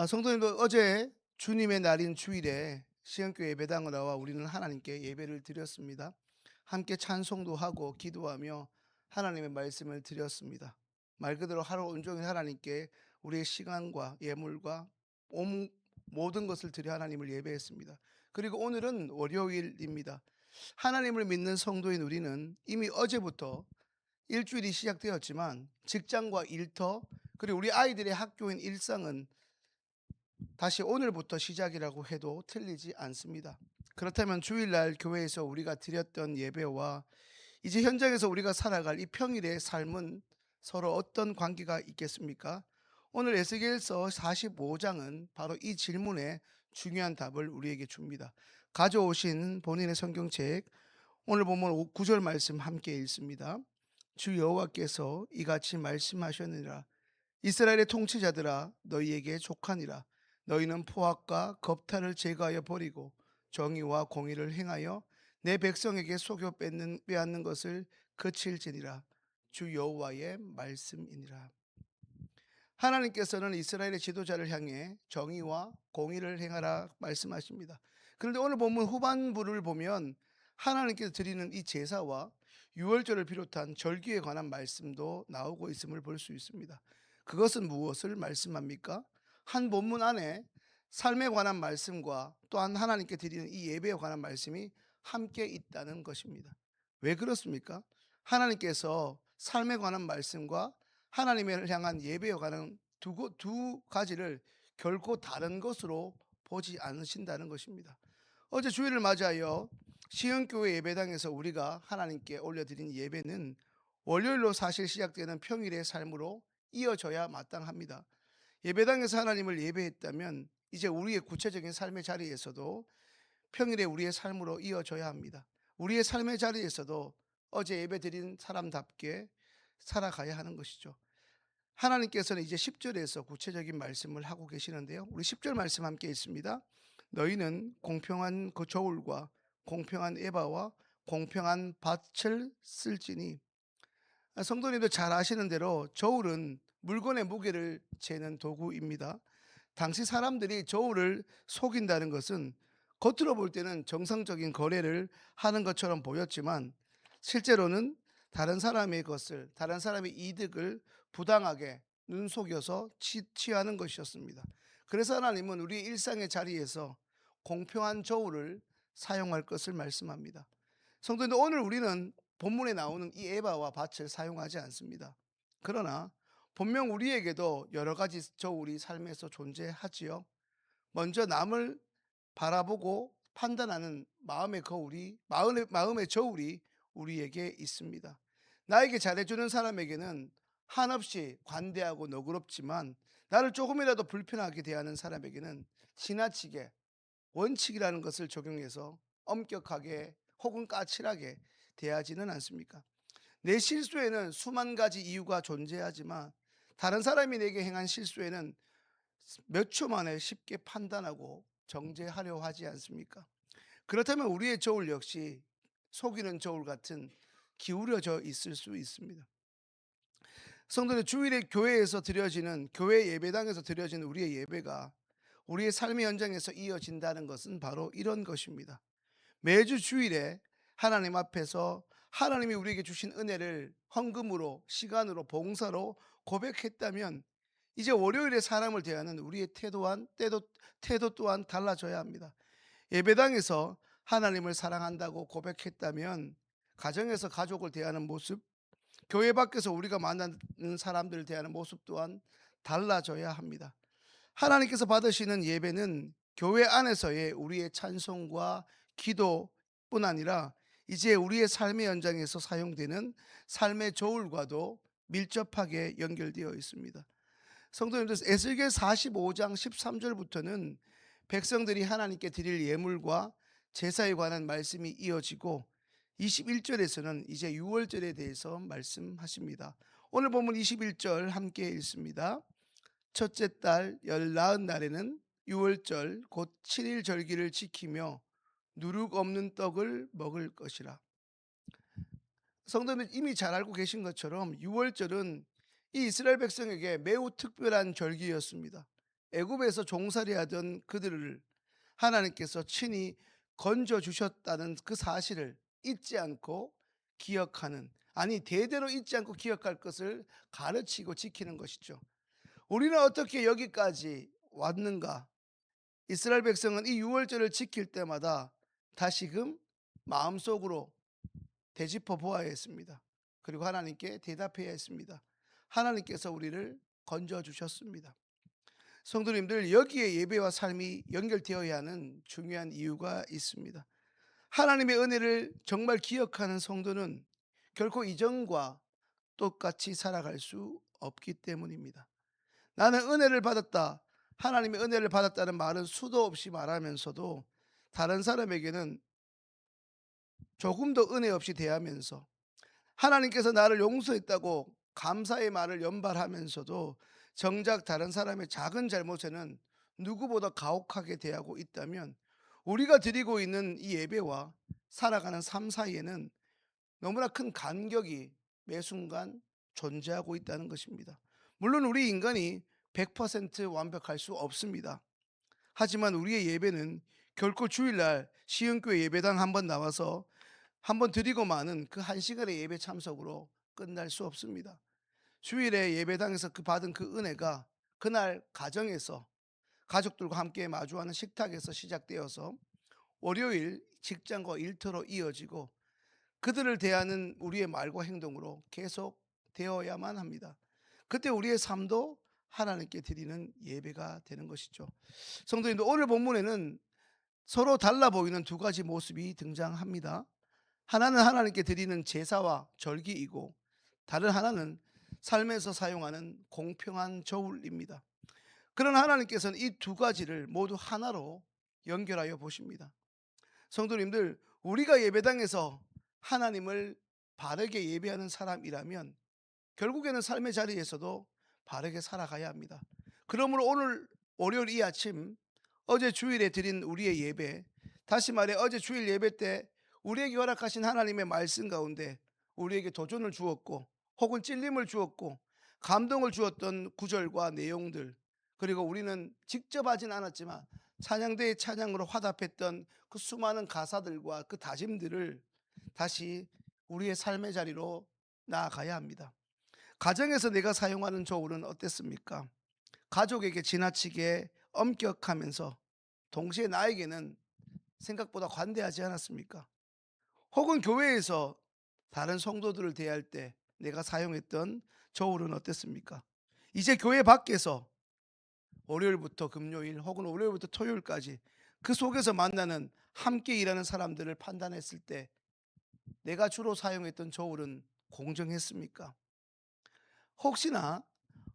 성도님들, 어제 주님의 날인 주일에 시흥교회 예배당을 나와 우리는 하나님께 예배를 드렸습니다. 함께 찬송도 하고 기도하며 하나님의 말씀을 드렸습니다. 말 그대로 하루 온종일 하나님께 우리의 시간과 예물과 온 모든 것을 드려 하나님을 예배했습니다. 그리고 오늘은 월요일입니다. 하나님을 믿는 성도인 우리는 이미 어제부터 일주일이 시작되었지만 직장과 일터, 그리고 우리 아이들의 학교인 일상은 다시 오늘부터 시작이라고 해도 틀리지 않습니다. 그렇다면 주일날 교회에서 우리가 드렸던 예배와 이제 현장에서 우리가 살아갈 이 평일의 삶은 서로 어떤 관계가 있겠습니까? 오늘 에스겔서 45장은 바로 이 질문에 중요한 답을 우리에게 줍니다. 가져오신 본인의 성경책, 오늘 보면 9절 말씀 함께 읽습니다. 주 여호와께서 이같이 말씀하셨느니라. 이스라엘의 통치자들아, 너희에게 족하니라. 너희는 포악과 겁탈을 제거하여 버리고 정의와 공의를 행하여 내 백성에게 속여 빼앗는 것을 그칠지니라. 주 여호와의 말씀이니라. 하나님께서는 이스라엘의 지도자를 향해 정의와 공의를 행하라 말씀하십니다. 그런데 오늘 본문 후반부를 보면 하나님께서 드리는 이 제사와 유월절을 비롯한 절기에 관한 말씀도 나오고 있음을 볼 수 있습니다. 그것은 무엇을 말씀합니까? 한 본문 안에 삶에 관한 말씀과 또한 하나님께 드리는 이 예배에 관한 말씀이 함께 있다는 것입니다. 왜 그렇습니까? 하나님께서 삶에 관한 말씀과 하나님을 향한 예배에 관한 두 가지를 결코 다른 것으로 보지 않으신다는 것입니다. 어제 주일을 맞이하여 시흥교회 예배당에서 우리가 하나님께 올려드린 예배는 월요일로 사실 시작되는 평일의 삶으로 이어져야 마땅합니다. 예배당에서 하나님을 예배했다면 이제 우리의 구체적인 삶의 자리에서도 평일에 우리의 삶으로 이어져야 합니다. 우리의 삶의 자리에서도 어제 예배드린 사람답게 살아가야 하는 것이죠. 하나님께서는 이제 10절에서 구체적인 말씀을 하고 계시는데요. 우리 10절 말씀 함께 있습니다. 너희는 공평한 그 저울과 공평한 에바와 공평한 밭을 쓸지니. 성도님도 잘 아시는 대로 저울은 물건의 무게를 재는 도구입니다. 당시 사람들이 저울을 속인다는 것은 겉으로 볼 때는 정상적인 거래를 하는 것처럼 보였지만 실제로는 다른 사람의 것을, 다른 사람의 이득을 부당하게 눈속여서 취하는 것이었습니다. 그래서 하나님은 우리 일상의 자리에서 공평한 저울을 사용할 것을 말씀합니다. 성도님들, 오늘 우리는 본문에 나오는 이 에바와 밭을 사용하지 않습니다. 그러나 분명 우리에게도 여러 가지 저울이 삶에서 존재하지요. 먼저 남을 바라보고 판단하는 마음의 거울이, 마음의 저울이 우리에게 있습니다. 나에게 잘해주는 사람에게는 한없이 관대하고 너그럽지만 나를 조금이라도 불편하게 대하는 사람에게는 지나치게 원칙이라는 것을 적용해서 엄격하게 혹은 까칠하게 대하지는 않습니까? 내 실수에는 수만 가지 이유가 존재하지만 다른 사람이 내게 행한 실수에는 몇 초 만에 쉽게 판단하고 정죄하려 하지 않습니까? 그렇다면 우리의 저울 역시 속이는 저울 같은 기울여져 있을 수 있습니다. 성도는 주일에 교회에서 드려지는, 교회 예배당에서 드려지는 우리의 예배가 우리의 삶의 현장에서 이어진다는 것은 바로 이런 것입니다. 매주 주일에 하나님 앞에서 하나님이 우리에게 주신 은혜를 헌금으로, 시간으로, 봉사로 고백했다면 이제 월요일에 사람을 대하는 우리의 태도 또한 달라져야 합니다. 예배당에서 하나님을 사랑한다고 고백했다면 가정에서 가족을 대하는 모습, 교회 밖에서 우리가 만나는 사람들을 대하는 모습 또한 달라져야 합니다. 하나님께서 받으시는 예배는 교회 안에서의 우리의 찬송과 기도뿐 아니라 이제 우리의 삶의 현장에서 사용되는 삶의 저울과도 밀접하게 연결되어 있습니다. 성도님들, 에스겔 45장 13절부터는 백성들이 하나님께 드릴 예물과 제사에 관한 말씀이 이어지고 21절에서는 이제 유월절에 대해서 말씀하십니다. 오늘 보면 21절 함께 읽습니다. 첫째 달 열나흔 날에는 유월절 곧 7일 절기를 지키며 누룩 없는 떡을 먹을 것이라. 성도님 이미 잘 알고 계신 것처럼 유월절은 이 이스라엘 백성에게 매우 특별한 절기였습니다. 애굽에서 종살이하던 그들을 하나님께서 친히 건져 주셨다는 그 사실을 잊지 않고 기억하는, 아니 대대로 잊지 않고 기억할 것을 가르치고 지키는 것이죠. 우리는 어떻게 여기까지 왔는가? 이스라엘 백성은 이 유월절을 지킬 때마다 다시금 마음속으로 되짚어 보아야 했습니다. 그리고 하나님께 대답해야 했습니다. 하나님께서 우리를 건져 주셨습니다. 성도님들, 여기에 예배와 삶이 연결되어야 하는 중요한 이유가 있습니다. 하나님의 은혜를 정말 기억하는 성도는 결코 이전과 똑같이 살아갈 수 없기 때문입니다. 나는 은혜를 받았다, 하나님의 은혜를 받았다는 말은 수도 없이 말하면서도 다른 사람에게는 조금 더 은혜 없이 대하면서, 하나님께서 나를 용서했다고 감사의 말을 연발하면서도 정작 다른 사람의 작은 잘못에는 누구보다 가혹하게 대하고 있다면, 우리가 드리고 있는 이 예배와 살아가는 삶 사이에는 너무나 큰 간격이 매 순간 존재하고 있다는 것입니다. 물론 우리 인간이 100% 완벽할 수 없습니다. 하지만 우리의 예배는 결코 주일날 시흥교회 예배당 한번 나와서 한번 드리고 마는 그 한 시간의 예배 참석으로 끝날 수 없습니다. 주일에 예배당에서 받은 그 은혜가 그날 가정에서 가족들과 함께 마주하는 식탁에서 시작되어서 월요일 직장과 일터로 이어지고 그들을 대하는 우리의 말과 행동으로 계속 되어야만 합니다. 그때 우리의 삶도 하나님께 드리는 예배가 되는 것이죠. 성도님들, 오늘 본문에는 서로 달라 보이는 두 가지 모습이 등장합니다. 하나는 하나님께 드리는 제사와 절기이고, 다른 하나는 삶에서 사용하는 공평한 저울입니다. 그러나 하나님께서는 이 두 가지를 모두 하나로 연결하여 보십니다. 성도님들, 우리가 예배당에서 하나님을 바르게 예배하는 사람이라면 결국에는 삶의 자리에서도 바르게 살아가야 합니다. 그러므로 오늘 월요일 이 아침, 어제 주일에 드린 우리의 예배, 다시 말해 어제 주일 예배 때 우리에게 허락하신 하나님의 말씀 가운데 우리에게 도전을 주었고 혹은 찔림을 주었고 감동을 주었던 구절과 내용들, 그리고 우리는 직접 하진 않았지만 찬양대의 찬양으로 화답했던 그 수많은 가사들과 그 다짐들을 다시 우리의 삶의 자리로 나아가야 합니다. 가정에서 내가 사용하는 저울은 어땠습니까? 가족에게 지나치게 엄격하면서 동시에 나에게는 생각보다 관대하지 않았습니까? 혹은 교회에서 다른 성도들을 대할 때 내가 사용했던 저울은 어땠습니까? 이제 교회 밖에서 월요일부터 금요일 혹은 월요일부터 토요일까지 그 속에서 만나는 함께 일하는 사람들을 판단했을 때 내가 주로 사용했던 저울은 공정했습니까? 혹시나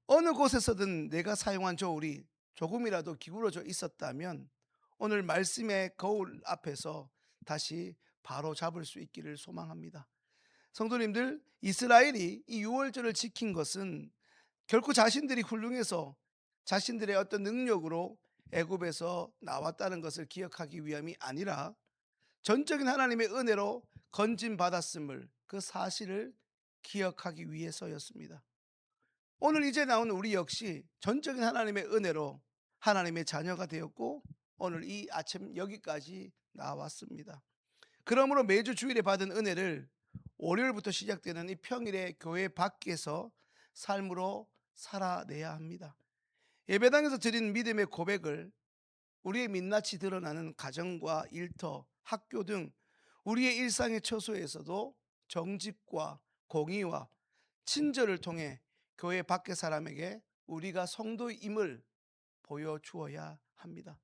어느 곳에서든 내가 사용한 저울이 조금이라도 기울어져 있었다면 오늘 말씀의 거울 앞에서 다시 바로 잡을 수 있기를 소망합니다. 성도님들, 이스라엘이 이 유월절을 지킨 것은 결코 자신들이 훌륭해서 자신들의 어떤 능력으로 애굽에서 나왔다는 것을 기억하기 위함이 아니라 전적인 하나님의 은혜로 건진 받았음을, 그 사실을 기억하기 위해서였습니다. 오늘 이제 나온 우리 역시 전적인 하나님의 은혜로 하나님의 자녀가 되었고 오늘 이 아침 여기까지 나왔습니다. 그러므로 매주 주일에 받은 은혜를 월요일부터 시작되는 이 평일의 교회 밖에서 삶으로 살아내야 합니다. 예배당에서 드린 믿음의 고백을 우리의 민낯이 드러나는 가정과 일터, 학교 등 우리의 일상의 처소에서도 정직과 공의와 친절을 통해 교회 밖의 사람에게 우리가 성도임을 보여주어야 합니다.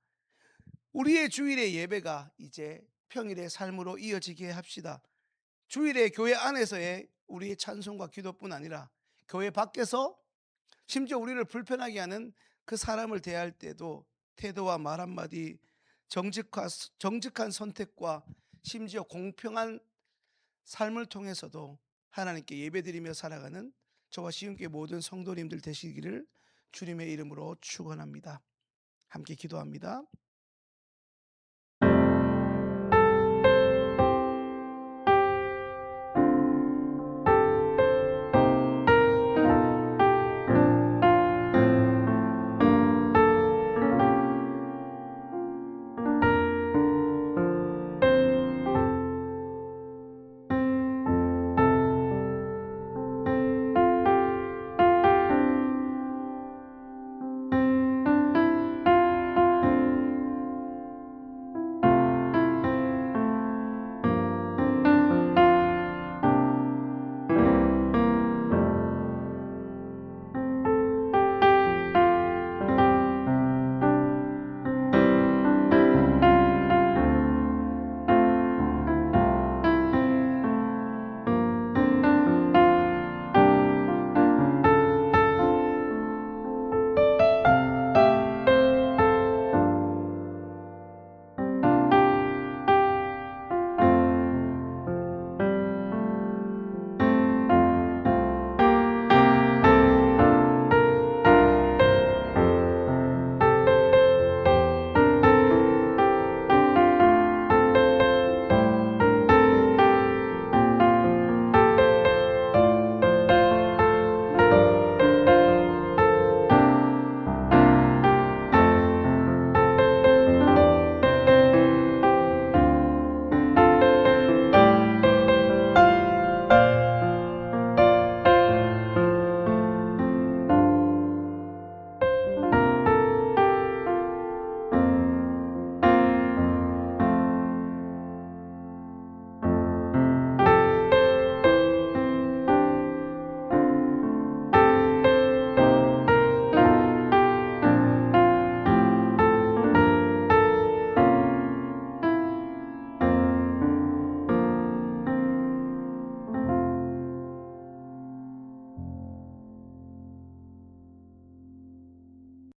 우리의 주일의 예배가 이제 평일의 삶으로 이어지게 합시다. 주일의 교회 안에서의 우리의 찬송과 기도뿐 아니라 교회 밖에서 심지어 우리를 불편하게 하는 그 사람을 대할 때도 태도와 말 한마디, 정직한 선택과 심지어 공평한 삶을 통해서도 하나님께 예배드리며 살아가는 저와 시흥교회 모든 성도님들 되시기를 주님의 이름으로 축원합니다. 함께 기도합니다.